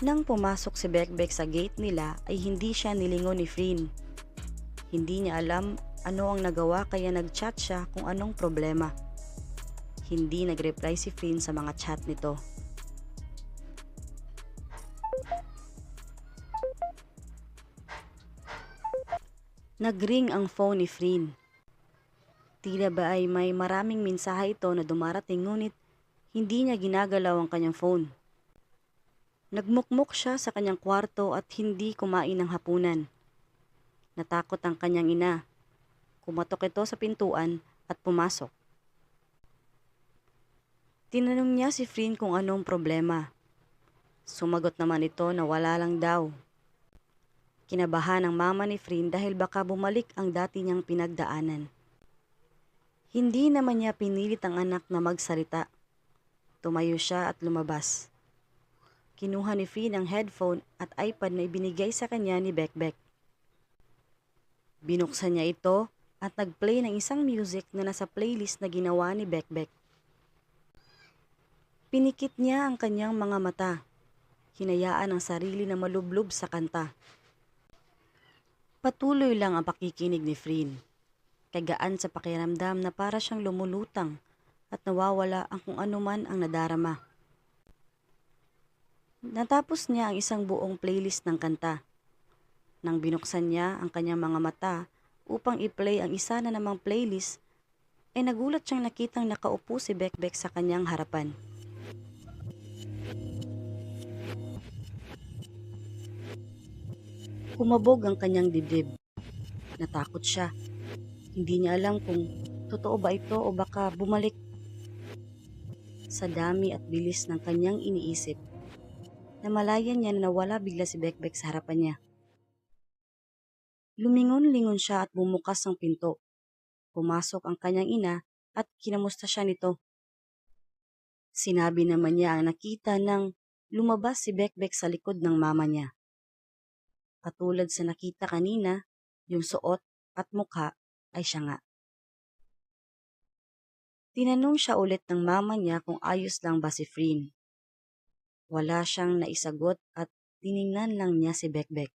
Nang pumasok si Bekbek sa gate nila ay hindi siya nilingon ni Frin. Hindi niya alam ano ang nagawa kaya nag-chat siya kung anong problema. Hindi nag-reply si Frin sa mga chat nito. Nag-ring ang phone ni Frin. Tila ba ay may maraming mensahe ito na dumarating ngunit hindi niya ginagalaw ang kanyang phone. Nagmukmok siya sa kanyang kwarto at hindi kumain ng hapunan. Natakot ang kanyang ina. Kumatok ito sa pintuan at pumasok. Tinanong niya si Frin kung anong problema. Sumagot naman ito na wala lang daw. Kinabahan ang mama ni Frin dahil baka bumalik ang dati niyang pinagdaanan. Hindi naman niya pinilit ang anak na magsalita. Tumayo siya at lumabas. Kinuha ni Finn ang headphone at iPad na ibinigay sa kanya ni Bekbek. Binuksan niya ito at nag-play ng isang music na nasa playlist na ginawa ni Bekbek. Pinikit niya ang kanyang mga mata. Hinayaan ang sarili na malublob sa kanta. Patuloy lang ang pakikinig ni Frin. Kagaan sa pakiramdam na para siyang lumulutang at nawawala ang kung anuman ang nadarama. Natapos niya ang isang buong playlist ng kanta. Nang binuksan niya ang kanyang mga mata upang i-play ang isa na namang playlist, ay nagulat siyang nakitang nakaupo si Bekbek sa kanyang harapan. Kumabog ang kanyang dibdib. Natakot siya. Hindi niya alam kung totoo ba ito o baka bumalik. Sa dami at bilis ng kanyang iniisip, namalayan niya na nawala bigla si Bekbek sa harapan niya. Lumingon-lingon siya at bumukas ang pinto. Pumasok ang kanyang ina at kinamusta siya nito. Sinabi naman niya ang nakita nang lumabas si Bekbek sa likod ng mama niya. Katulad sa nakita kanina, yung suot at mukha ay siya nga. Tinanong siya ulit ng mama niya kung ayos lang ba si Frin. Wala siyang naisagot at tiningnan lang niya si Bekbek.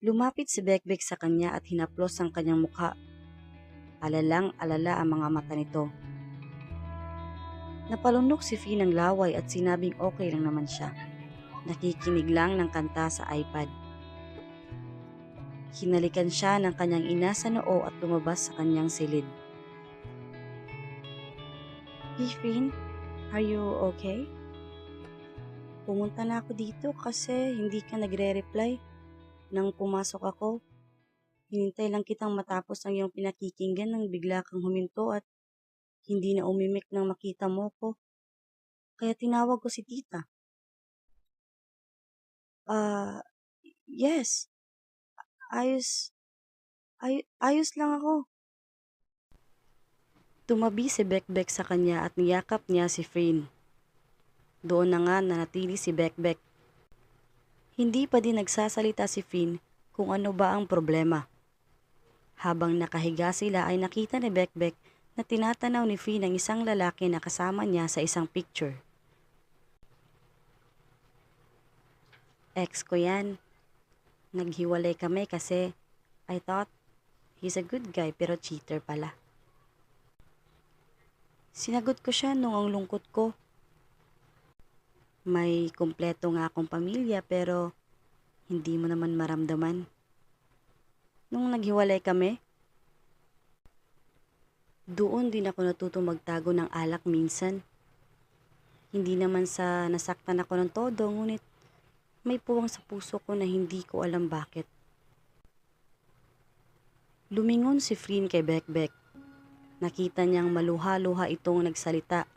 Lumapit si Bekbek sa kanya at hinaplos ang kanyang mukha. Alalang-alala ang mga mata nito. Napalunok si Frin ng laway at sinabing okay lang naman siya. Nakikinig lang ng kanta sa iPad. Hinalikan siya ng kanyang ina sa noo at lumabas sa kanyang silid. Hey Frin, are you okay? Pumunta na ako dito kasi hindi ka nagre-reply. Nang pumasok ako, hinintay lang kitang matapos ang iyong pinakikinggan nang bigla kang huminto at hindi na umimik nang makita mo ko. Kaya tinawag ko si tita. Yes. Ayos lang ako. Tumabi si Bekbek sa kanya at niyakap niya si Frin. Doon na nga nanatili si Bekbek. Hindi pa din nagsasalita si Frin kung ano ba ang problema. Habang nakahiga sila ay nakita ni Bekbek na tinatanaw ni Frin ang isang lalaki na kasama niya sa isang picture. Ex ko yan. Naghiwalay kami kasi I thought he's a good guy pero cheater pala. Sinagot ko siya nung ang lungkot ko. May kumpleto nga akong pamilya pero hindi mo naman maramdaman. Nung naghiwalay kami, doon din ako natutong magtago ng alak minsan. Hindi naman sa nasaktan ako ng todo, ngunit may puwang sa puso ko na hindi ko alam bakit. Lumingon si Frin kay Bekbek. Nakita niyang maluha-luha itong nagsalita.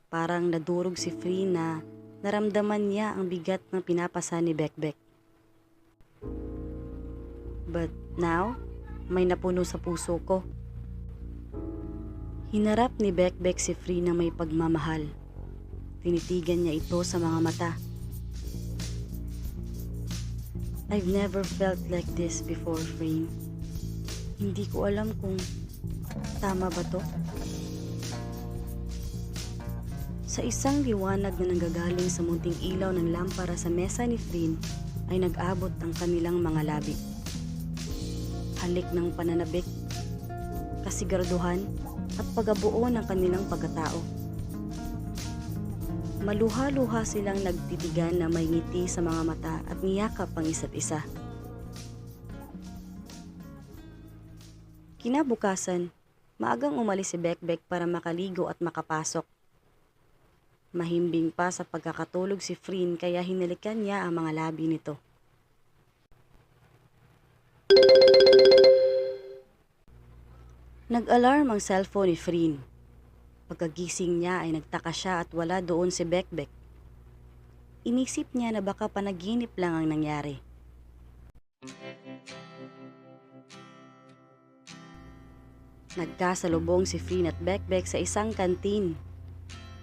Parang nadurog si Frin na naramdaman niya ang bigat ng pinapasa ni Bekbek. But now, may napuno sa puso ko. Hinarap ni Bekbek si Frin na may pagmamahal. Tinitigan niya ito sa mga mata. I've never felt like this before, Frin. Hindi ko alam kung tama ba to. Sa isang liwanag na nanggagaling sa munting ilaw ng lampara sa mesa ni Frin ay nag-abot ang kanilang mga labi. Halik ng pananabik, kasiguraduhan at pagabuo ng kanilang pagkatao. Maluha-luha silang nagtitigan na may ngiti sa mga mata at niyakap ang isa't isa. Kinabukasan, maagang umalis si Bekbek para makaligo at makapasok. Mahimbing pa sa pagkakatulog si Frin kaya hinalikan niya ang mga labi nito. Nag-alarm ang cellphone ni Frin. Pagkagising niya ay nagtaka siya at wala doon si Bekbek. Inisip niya na baka panaginip lang ang nangyari. Nagkasalubong si Frin at Bekbek sa isang kantin.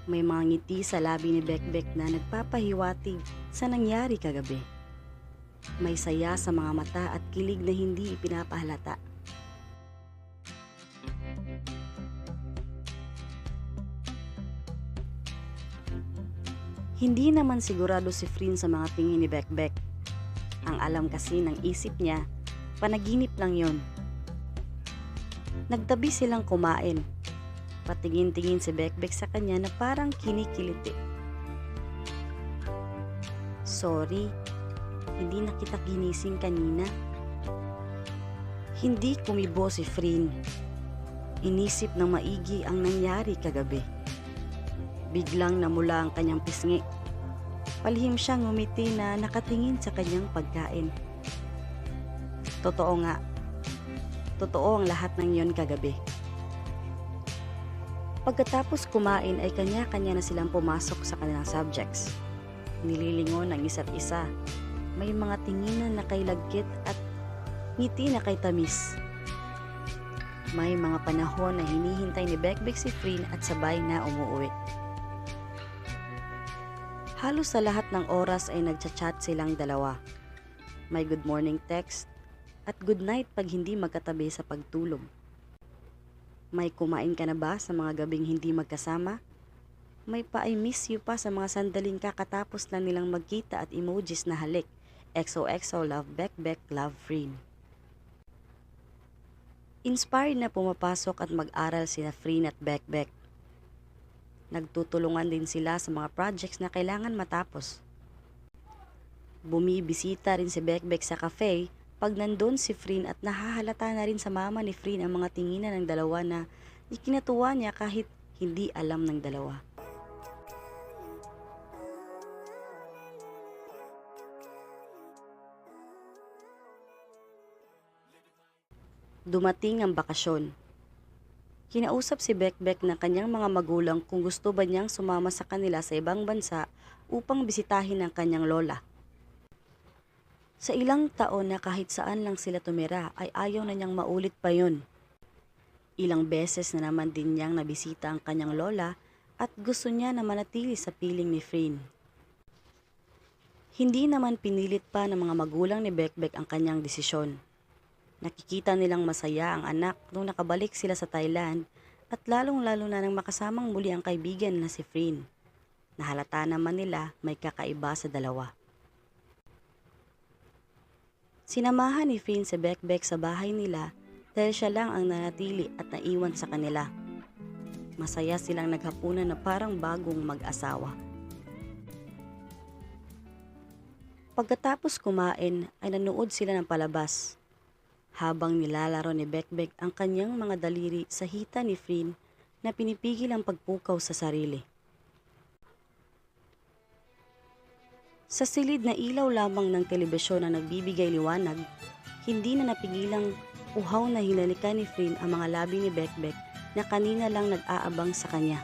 May mga ngiti sa labi ni Bekbek na nagpapahiwatig sa nangyari kagabi. May saya sa mga mata at kilig na hindi ipinapahalata. Hindi naman sigurado si Frin sa mga tingin ni Bekbek. Ang alam kasi ng isip niya, panaginip lang yon. Nagtabi silang kumain. Patingin-tingin si Bekbek sa kanya na parang kinikiliti. Sorry, hindi na kita ginising kanina. Hindi kumibo si Frin. Inisip ng maigi ang nangyari kagabi. Biglang namula ang kanyang pisngi. Palihim siyang ngumiti na nakatingin sa kanyang pagkain. Totoo nga. Totoo ang lahat ng yon kagabi. Pagkatapos kumain ay kanya-kanya na silang pumasok sa kanilang subjects. Nililingon ang isa't isa. May mga tinginan na kay lagkit at ngiti na kay tamis. May mga panahon na hinihintay ni Bekbek si Frin at sabay na umuwi. Halos sa lahat ng oras ay nagchat-chat silang dalawa. May good morning text at good night pag hindi magkatabi sa pagtulog. May kumain ka na ba sa mga gabing hindi magkasama? May pa I miss you pa sa mga sandaling kakatapos lang nilang magkita at emojis na halik. XOXO love Bekbek, love Frin. Inspired na pumapasok at mag-aral sina Frin at Bekbek. Nagtutulungan din sila sa mga projects na kailangan matapos. Bumibisita rin si Bekbek sa cafe pag nandun si Frin at nahahalata na rin sa mama ni Frin ang mga tinginan ng dalawa na ikinatuwa niya kahit hindi alam ng dalawa. Dumating ang bakasyon. Kinausap si Bekbek ng kanyang mga magulang kung gusto ba niyang sumama sa kanila sa ibang bansa upang bisitahin ang kanyang lola. Sa ilang taon na kahit saan lang sila tumira ay ayaw na niyang maulit pa yun. Ilang beses na naman din niyang nabisita ang kanyang lola at gusto niya na manatili sa piling ni Frin. Hindi naman pinilit pa ng mga magulang ni Bekbek ang kanyang desisyon. Nakikita nilang masaya ang anak nung nakabalik sila sa Thailand at lalong-lalo na nang makasamang muli ang kaibigan na si Frin. Nahalata naman nila may kakaiba sa dalawa. Sinamahan ni Frin si Bekbek sa bahay nila dahil siya lang ang nanatili at naiwan sa kanila. Masaya silang naghapunan na parang bagong mag-asawa. Pagkatapos kumain ay nanood sila ng palabas. Habang nilalaro ni Bekbek ang kanyang mga daliri sa hita ni Frin na pinipigil ang pagpukaw sa sarili. Sa silid na ilaw lamang ng telebisyon na nagbibigay liwanag, hindi na napigilang uhaw na hinalikan ni Frin ang mga labi ni Bekbek na kanina lang nag-aabang sa kanya.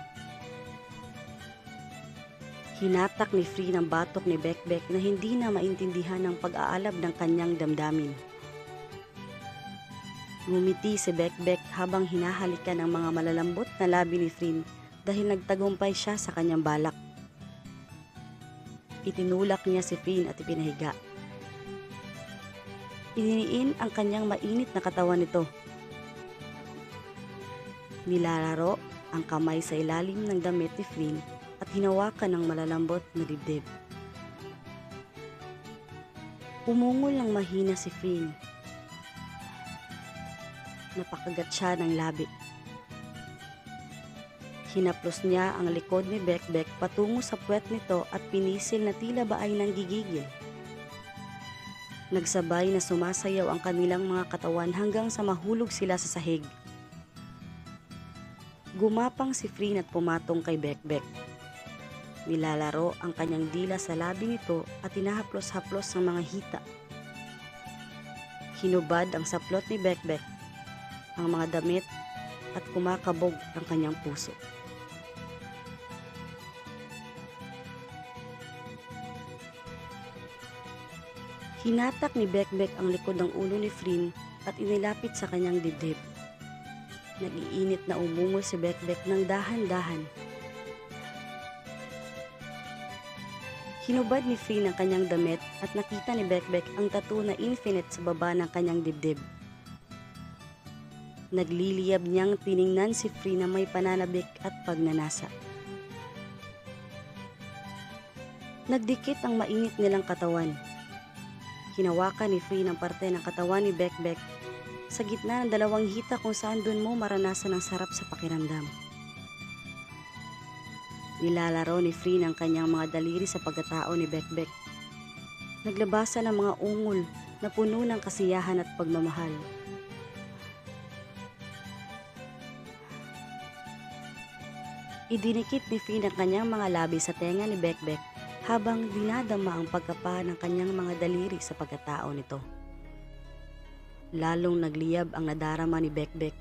Hinatak ni Frin ang batok ni Bekbek na hindi na maintindihan ang pag-aalab ng kanyang damdamin. Ngumiti si Bekbek habang hinahalikan ang mga malalambot na labi ni Frin dahil nagtagumpay siya sa kanyang balak. Itinulak niya si Frin at ipinahiga. Ininiin ang kanyang mainit na katawan nito. Nilalaro ang kamay sa ilalim ng damit ni Frin at hinawakan ng malalambot na dibdib. Umungol ng mahina si Frin. Napakagat siya ng labi. Hinaplos niya ang likod ni Bekbek patungo sa puwet nito at pinisil na tila ba ay nanggigigil. Nagsabay na sumasayaw ang kanilang mga katawan hanggang sa mahulog sila sa sahig. Gumapang si Frin at pumatong kay Bekbek. Nilalaro ang kanyang dila sa labi nito at hinahaplos-haplos ng mga hita. Hinubad ang saplot ni Bekbek ang mga damit at kumakabog ang kanyang puso. Hinatak ni Bekbek ang likod ng ulo ni Frin at inilapit sa kanyang dibdib. Nag-iinit na umungol si Bekbek ng dahan-dahan. Hinubad ni Freen ang kanyang damit at nakita ni Bekbek ang tattoo na infinite sa baba ng kanyang dibdib. Nagliliyab niyang tiningnan si Freen na may pananabik at pagnanasa. Nagdikit ang mainit nilang katawan. Hinawakan ni Freen ang parte ng katawan ni Bekbek sa gitna ng dalawang hita kung saan dun mo maranasan ang sarap sa pakiramdam. Nilalaro ni Freen ang kanyang mga daliri sa pagkatao ni Bekbek. Naglabasan ng mga ungol na puno ng kasiyahan at pagmamahal. Idinikit ni Freen ang kanyang mga labi sa tenga ni Bekbek habang dinadama ang pagkapa ng kanyang mga daliri sa pagkatao nito. Lalong nagliyab ang nadarama ni Bekbek.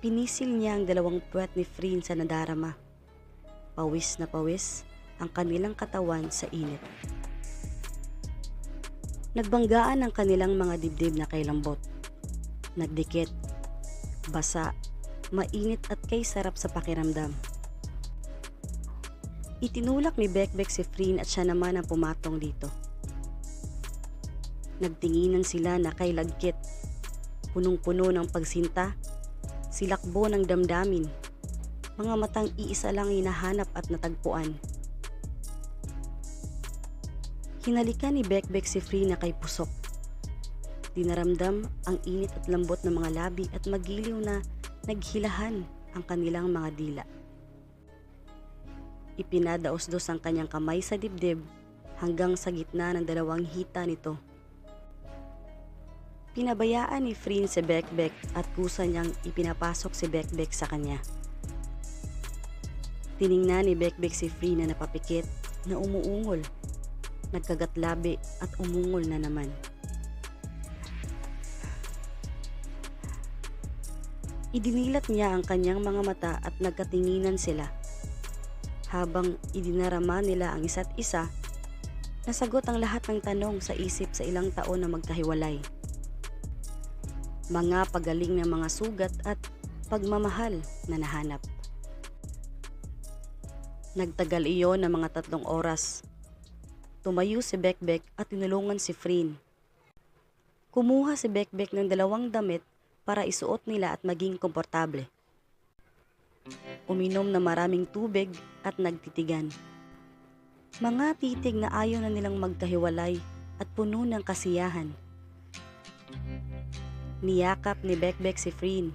Pinisil niya ang dalawang puwet ni Freen sa nadarama. Pawis na pawis ang kanilang katawan sa init. Nagbanggaan ang kanilang mga dibdib na kay lambot. Nagdikit, basa, mainit at kay sarap sa pakiramdam. Itinulak ni Bekbek si Freen at siya naman ang pumatong dito. Nagtinginan sila na kay lagkit, punong-puno ng pagsinta, silakbo ng damdamin, mga matang iisa lang hinahanap at natagpuan. Hinalikan ni Bekbek si Freen na kay pusok. Dinaramdam ang init at lambot ng mga labi at magiliw na naghilahan ang kanilang mga dila. Ipinadaos-dos ang kanyang kamay sa dibdib hanggang sa gitna ng dalawang hita nito. Pinabayaan ni Freen si Bekbek at kusa niyang ipinapasok si Bekbek sa kanya. Tiningnan ni Bekbek si Freen na napapikit, na umuungol, nagkagatlabi at umungol na naman. Idinilat niya ang kanyang mga mata at nagkatinginan sila. Habang idinarama nila ang isa't isa, nasagot ang lahat ng tanong sa isip sa ilang taon na magkahiwalay. Mga pagaling na mga sugat at pagmamahal na nahanap. Nagtagal iyon ng mga 3 oras. Tumayo si Bekbek at tinulungan si Freen. Kumuha si Bekbek ng 2 damit para isuot nila at maging komportable. Uminom na maraming tubig at nagtitigan. Mga titig na ayaw na nilang magkahiwalay at puno ng kasiyahan. Niyakap ni Bekbek si Freen.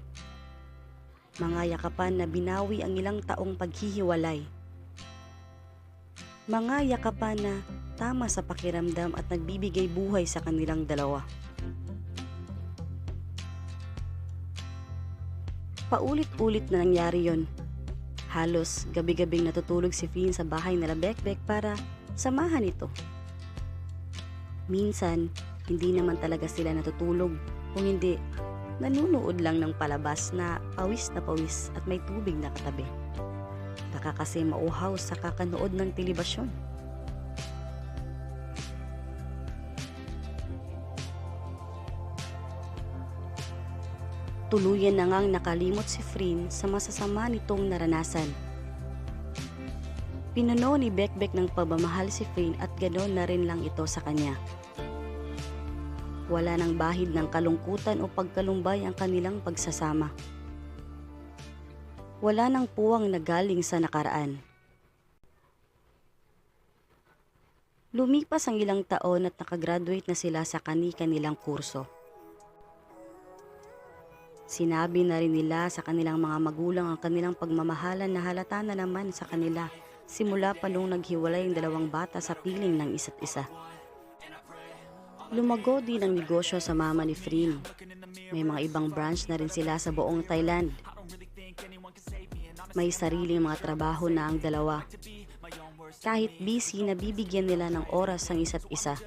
Mga yakapan na binawi ang ilang taong paghihiwalay. Mga yakapan na tama sa pakiramdam at nagbibigay buhay sa kanilang dalawa. Paulit-ulit na nangyari yon. Halos gabi-gabing natutulog si Freen sa bahay nila Bekbek para samahan ito. Minsan, hindi naman talaga sila natutulog. Kung hindi, nanunood lang ng palabas na pawis at may tubig na katabi. Baka kasi mauhaw sa kakanood ng telebasyon. Tuluyan na ngang nakalimot si Freen sa masasama nitong naranasan. Pinuno ni Bekbek ng pagmamahal si Freen at ganoon na rin lang ito sa kanya. Wala nang bahid ng kalungkutan o pagkalumbay ang kanilang pagsasama. Wala nang puwang na galing sa nakaraan. Lumipas ang ilang taon at nakagraduate na sila sa kani-kanilang kurso. Sinabi na rin nila sa kanilang mga magulang ang kanilang pagmamahalan na halata na naman sa kanila simula pa nung naghiwalay ang 2 bata sa piling ng isa't isa. Lumago din ang negosyo sa mama ni Freen. May mga ibang branch na rin sila sa buong Thailand. May sariling mga trabaho na ang dalawa. Kahit busy, nabibigyan nila ng oras ang isa't isa.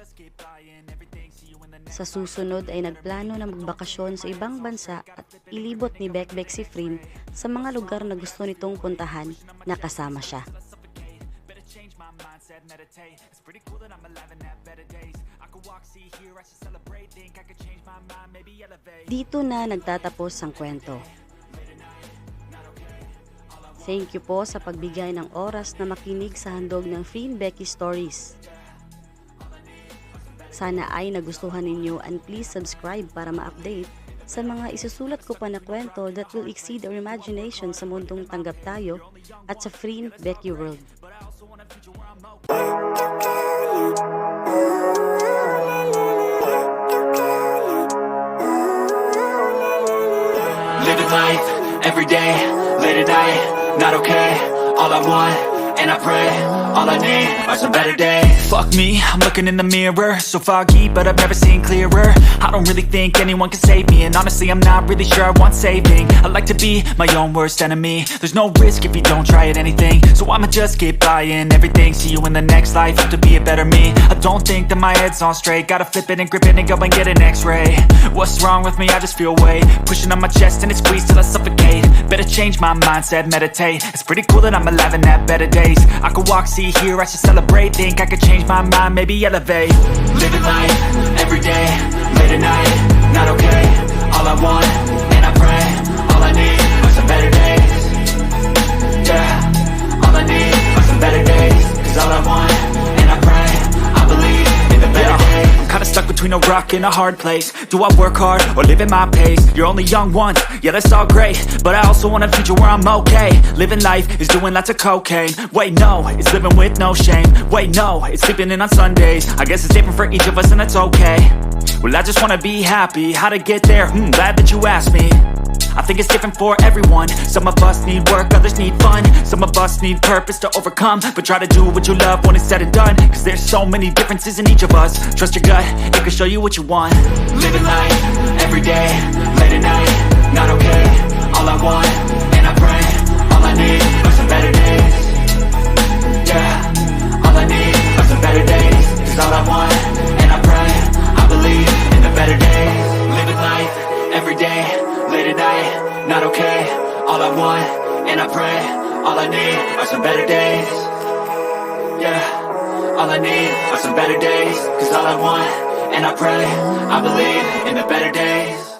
Sa susunod ay nagplano na magbakasyon sa ibang bansa at ilibot ni Bekbek si Freen sa mga lugar na gusto nitong puntahan na kasama siya. Dito na nagtatapos ang kwento. Thank you po sa pagbigay ng oras na makinig sa handog ng Free and Becky Stories. Sana ay nagustuhan ninyo and please subscribe para ma-update sa mga isusulat ko pa na kwento that will exceed our imagination sa mundong tanggap tayo at sa Free and Becky World. Living life, every day, late at night, not okay. All I want, and I pray, all I need are some better days. Fuck me, I'm looking in the mirror, so foggy, but I've never seen clearer. I don't really think anyone can save me, and honestly I'm not really sure I want saving. I like to be my own worst enemy. There's no risk if you don't try at anything, so I'ma just keep buying everything. See you in the next life, have to be a better me. I don't think that my head's on straight, gotta flip it and grip it and go and get an x-ray. What's wrong with me? I just feel weight pushing on my chest and it squeezes till I suffocate. Better change my mindset, meditate. It's pretty cool that I'm alive and have better days. I could walk, see, hear, I should celebrate. Think I could change my mind, maybe elevate. Living life, every day, late at night, not okay. All I want, and I pray, all I need are some better days. Yeah, all I need are some better days. Cause all I want, and I pray, I believe in the better days. I'm kinda stuck between a rock and a hard place. Do I work hard or live at my pace? You're only young once, yeah that's all great, but I also want a future where I'm okay. Living life is doing lots of cocaine. Wait no, it's living with no shame. Wait no, it's sleeping in on Sundays. I guess it's different for each of us and that's okay. Well I just wanna be happy, how to get there? Glad that you asked me. I think it's different for everyone. Some of us need work, others need fun. Some of us need purpose to overcome. But try to do what you love when it's said and done. Cause there's so many differences in each of us. Trust your gut, it can show you what you want. Living life, every day, late at night, not okay. All I want, and I pray, all I need are some better days. Yeah, all I need are some better days. Cause all I want, and I pray, I believe in the better days. Living life, every day, late at night, not okay. All I want, and I pray, all I need are some better days. Yeah, all I need are some better days. Cause all I want, and I pray, I believe in the better days.